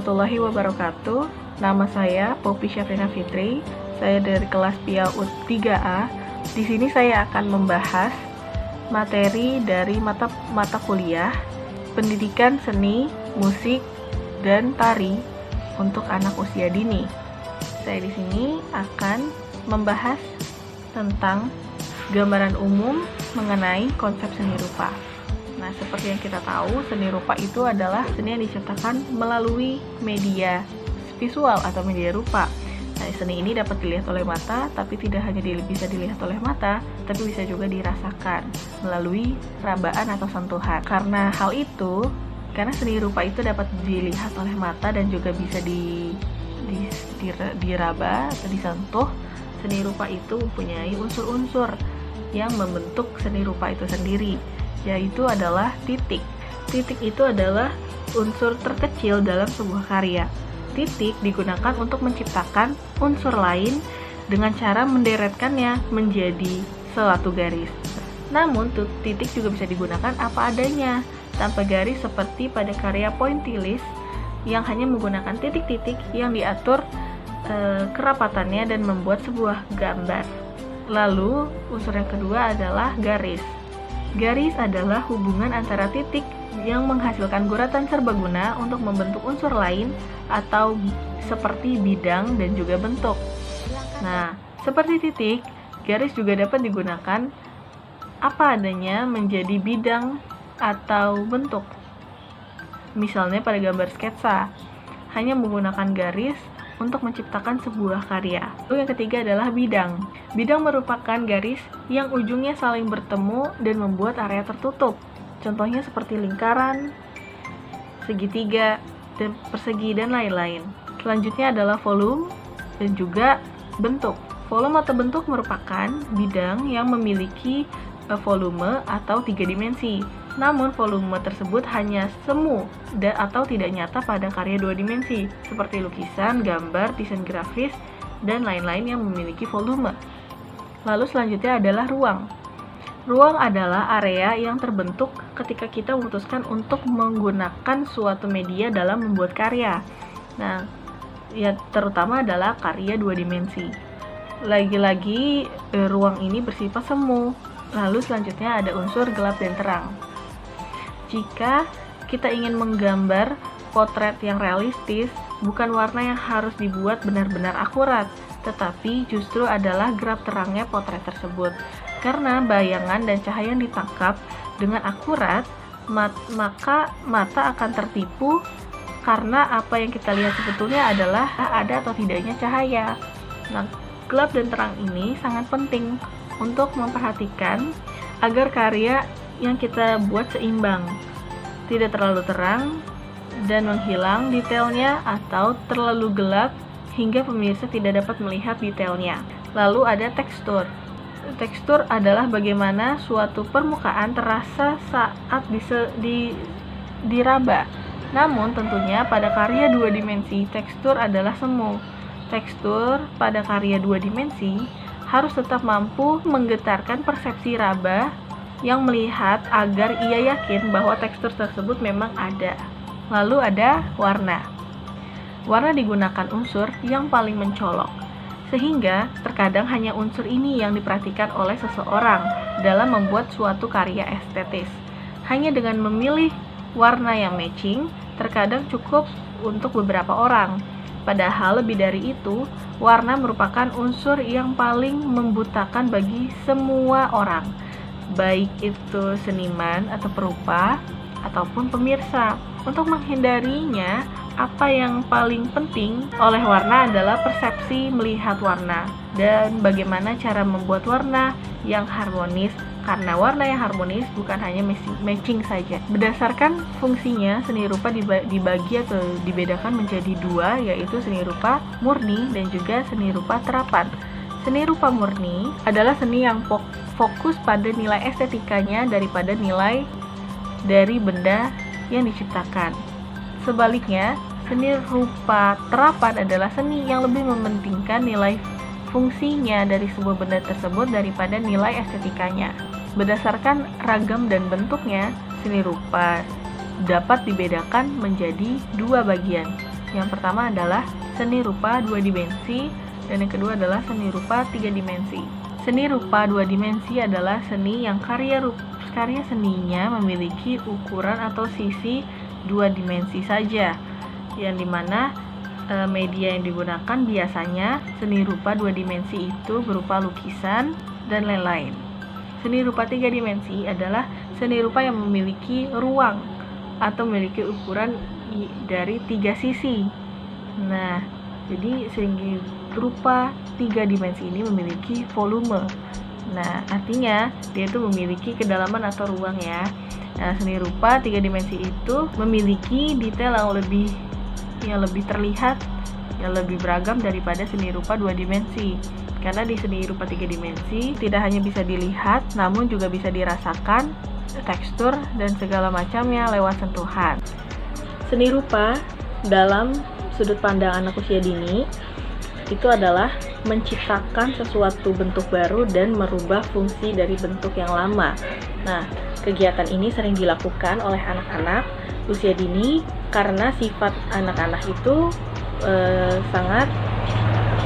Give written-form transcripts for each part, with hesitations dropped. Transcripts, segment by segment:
warahmatullahi wabarakatuh. Nama saya Poppy Syafrina Fitri. Saya dari kelas PIAUD 3A. Di sini saya akan membahas materi dari mata kuliah Pendidikan Seni, Musik, dan Tari untuk anak usia dini. Saya di sini akan membahas tentang gambaran umum mengenai konsep seni rupa. Nah, seperti yang kita tahu, seni rupa itu adalah seni yang diciptakan melalui media visual atau media rupa. Nah, seni ini dapat dilihat oleh mata, tapi tidak hanya bisa dilihat oleh mata, tapi bisa juga dirasakan melalui rabaan atau sentuhan. Karena seni rupa itu dapat dilihat oleh mata dan juga bisa diraba atau disentuh, seni rupa itu mempunyai unsur-unsur yang membentuk seni rupa itu sendiri, yaitu adalah titik. Titik itu adalah unsur terkecil dalam sebuah karya. Titik digunakan untuk menciptakan unsur lain dengan cara menderetkannya menjadi suatu garis. Namun, titik juga bisa digunakan apa adanya, tanpa garis seperti pada karya pointillis yang hanya menggunakan titik-titik yang diatur kerapatannya dan membuat sebuah gambar. Lalu, unsur yang kedua adalah garis. Garis adalah hubungan antara titik yang menghasilkan guratan serbaguna untuk membentuk unsur lain atau seperti bidang dan juga bentuk. Nah, seperti titik, garis juga dapat digunakan apa adanya menjadi bidang atau bentuk. Misalnya pada gambar sketsa, hanya menggunakan garis untuk menciptakan sebuah karya. Lalu yang ketiga adalah bidang. Bidang merupakan garis yang ujungnya saling bertemu dan membuat area tertutup. Contohnya seperti lingkaran, segitiga, dan persegi, dan lain-lain. Selanjutnya adalah volume dan juga bentuk. Volume atau bentuk merupakan bidang yang memiliki volume atau 3 dimensi. Namun volume tersebut hanya semu atau tidak nyata pada karya 2 dimensi, seperti lukisan, gambar, desain grafis, dan lain-lain yang memiliki volume. Lalu selanjutnya adalah ruang. Ruang adalah area yang terbentuk ketika kita memutuskan untuk menggunakan suatu media dalam membuat karya. Nah, ya terutama adalah karya 2 dimensi. Lagi-lagi ruang ini bersifat semu. Lalu selanjutnya ada unsur gelap dan terang. Jika kita ingin menggambar potret yang realistis, bukan warna yang harus dibuat benar-benar akurat, tetapi justru adalah gelap terangnya potret tersebut. Karena bayangan dan cahaya yang ditangkap dengan akurat, maka mata akan tertipu karena apa yang kita lihat sebetulnya adalah ada atau tidaknya cahaya. Nah, gelap dan terang ini sangat penting untuk memperhatikan agar karya yang kita buat seimbang, tidak terlalu terang dan menghilang detailnya atau terlalu gelap hingga pemirsa tidak dapat melihat detailnya. Lalu ada tekstur. Tekstur adalah bagaimana suatu permukaan terasa saat diraba. Namun tentunya pada karya 2 dimensi, tekstur adalah semu. Tekstur pada karya 2 dimensi harus tetap mampu menggetarkan persepsi raba yang melihat agar ia yakin bahwa tekstur tersebut memang ada. Lalu ada warna. Warna digunakan unsur yang paling mencolok, sehingga terkadang hanya unsur ini yang diperhatikan oleh seseorang dalam membuat suatu karya estetis. Hanya dengan memilih warna yang matching, terkadang cukup untuk beberapa orang. Padahal lebih dari itu, warna merupakan unsur yang paling membutakan bagi semua orang, baik itu seniman atau perupa ataupun pemirsa. Untuk menghindarinya, apa yang paling penting oleh warna adalah persepsi melihat warna dan bagaimana cara membuat warna yang harmonis, karena warna yang harmonis bukan hanya matching saja. Berdasarkan fungsinya, seni rupa dibagi atau dibedakan menjadi 2, yaitu seni rupa murni dan juga seni rupa terapan. Seni rupa murni adalah seni yang fokus pada nilai estetikanya daripada nilai dari benda yang diciptakan. Sebaliknya, seni rupa terapan adalah seni yang lebih mementingkan nilai fungsinya dari sebuah benda tersebut daripada nilai estetikanya. Berdasarkan ragam dan bentuknya, seni rupa dapat dibedakan menjadi 2 bagian, Yang pertama adalah seni rupa 2 dimensi, dan yang kedua adalah seni rupa 3 dimensi. Seni rupa 2 dimensi adalah seni yang karya seninya memiliki ukuran atau sisi 2 dimensi saja, yang dimana media yang digunakan biasanya seni rupa 2 dimensi itu berupa lukisan dan lain-lain. Seni rupa 3 dimensi adalah seni rupa yang memiliki ruang atau memiliki ukuran dari 3 sisi. Nah, jadi seni rupa 3 dimensi ini memiliki volume. Nah, artinya dia itu memiliki kedalaman atau ruang ya. Nah, seni rupa 3 dimensi itu memiliki detail yang lebih terlihat, yang lebih beragam daripada seni rupa 2 dimensi. Karena di seni rupa 3 dimensi tidak hanya bisa dilihat, namun juga bisa dirasakan tekstur dan segala macamnya lewat sentuhan. Seni rupa dalam sudut pandang anak usia dini itu adalah menciptakan sesuatu bentuk baru dan merubah fungsi dari bentuk yang lama. Nah, kegiatan ini sering dilakukan oleh anak-anak usia dini karena sifat anak-anak itu sangat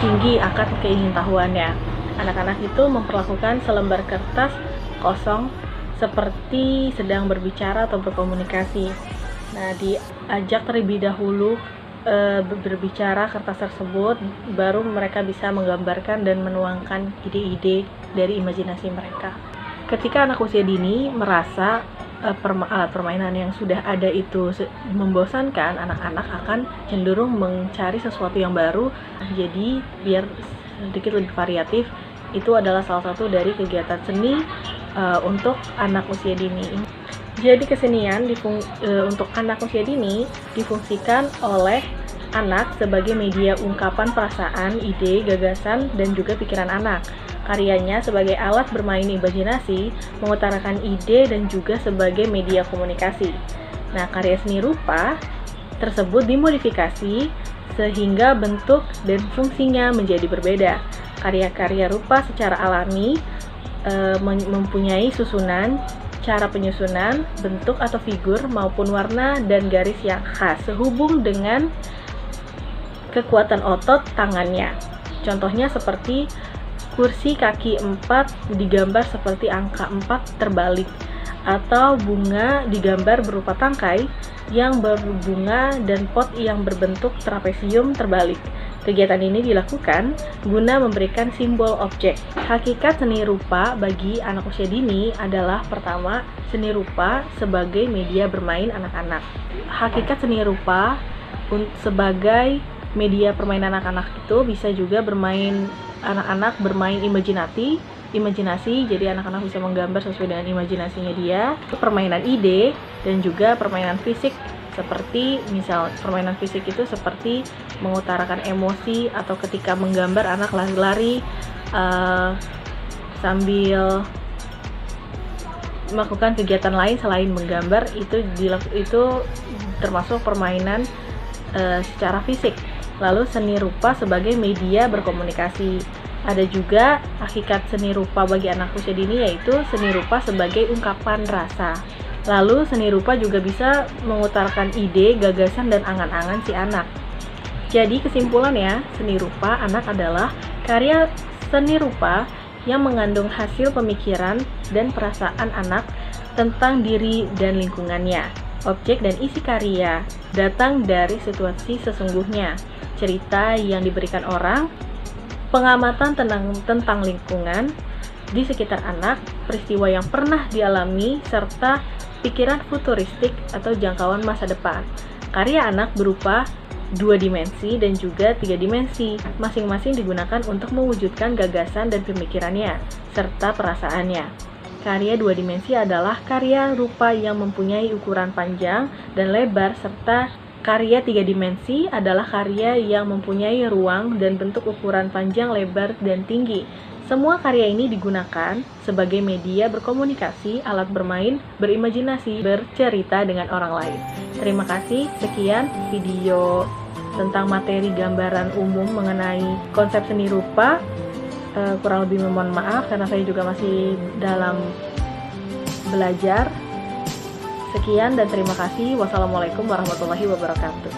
tinggi akan keingintahuannya. Anak-anak itu memperlakukan selembar kertas kosong seperti sedang berbicara atau berkomunikasi. Nah, diajak terlebih dahulu berbicara kertas tersebut, baru mereka bisa menggambarkan dan menuangkan ide-ide dari imajinasi mereka. Ketika anak usia dini merasa alat permainan yang sudah ada itu membosankan, anak-anak akan cenderung mencari sesuatu yang baru. Jadi biar sedikit lebih variatif, itu adalah salah satu dari kegiatan seni untuk anak usia dini. Jadi kesenian untuk anak usia dini difungsikan oleh anak sebagai media ungkapan perasaan, ide, gagasan, dan juga pikiran anak. Karyanya sebagai alat bermain imajinasi, mengutarakan ide, dan juga sebagai media komunikasi. Nah, karya seni rupa tersebut dimodifikasi sehingga bentuk dan fungsinya menjadi berbeda. Karya-karya rupa secara alami mempunyai susunan, cara penyusunan, bentuk atau figur maupun warna dan garis yang khas sehubung dengan kekuatan otot tangannya. Contohnya seperti kursi kaki 4 digambar seperti angka 4 terbalik, atau bunga digambar berupa tangkai yang berbunga dan pot yang berbentuk trapesium terbalik. Kegiatan ini dilakukan guna memberikan simbol objek. Hakikat seni rupa bagi anak usia dini adalah pertama, seni rupa sebagai media bermain anak-anak. Hakikat seni rupa sebagai media permainan anak-anak itu bisa juga anak-anak bermain imajinasi, jadi anak-anak bisa menggambar sesuai dengan imajinasinya dia. Permainan ide dan juga permainan fisik, seperti misal permainan fisik itu seperti mengutarakan emosi, atau ketika menggambar anak lari-lari sambil melakukan kegiatan lain selain menggambar, itu termasuk permainan secara fisik. Lalu seni rupa sebagai media berkomunikasi. Ada juga hakikat seni rupa bagi anak usia dini, yaitu seni rupa sebagai ungkapan rasa. Lalu seni rupa juga bisa mengutarakan ide, gagasan, dan angan-angan si anak. Jadi kesimpulannya, seni rupa anak adalah karya seni rupa yang mengandung hasil pemikiran dan perasaan anak tentang diri dan lingkungannya. Objek dan isi karya datang dari situasi sesungguhnya, cerita yang diberikan orang, pengamatan tentang lingkungan di sekitar anak, peristiwa yang pernah dialami, serta pikiran futuristik atau jangkauan masa depan. Karya anak berupa 2 dimensi dan juga 3 dimensi, masing-masing digunakan untuk mewujudkan gagasan dan pemikirannya, serta perasaannya. Karya 2 dimensi adalah karya rupa yang mempunyai ukuran panjang dan lebar, serta karya 3 dimensi adalah karya yang mempunyai ruang dan bentuk ukuran panjang, lebar, dan tinggi. Semua karya ini digunakan sebagai media berkomunikasi, alat bermain, berimajinasi, bercerita dengan orang lain. Terima kasih, sekian video tentang materi gambaran umum mengenai konsep seni rupa. Kurang lebih mohon maaf karena saya juga masih dalam belajar. Sekian dan terima kasih. Wassalamualaikum warahmatullahi wabarakatuh.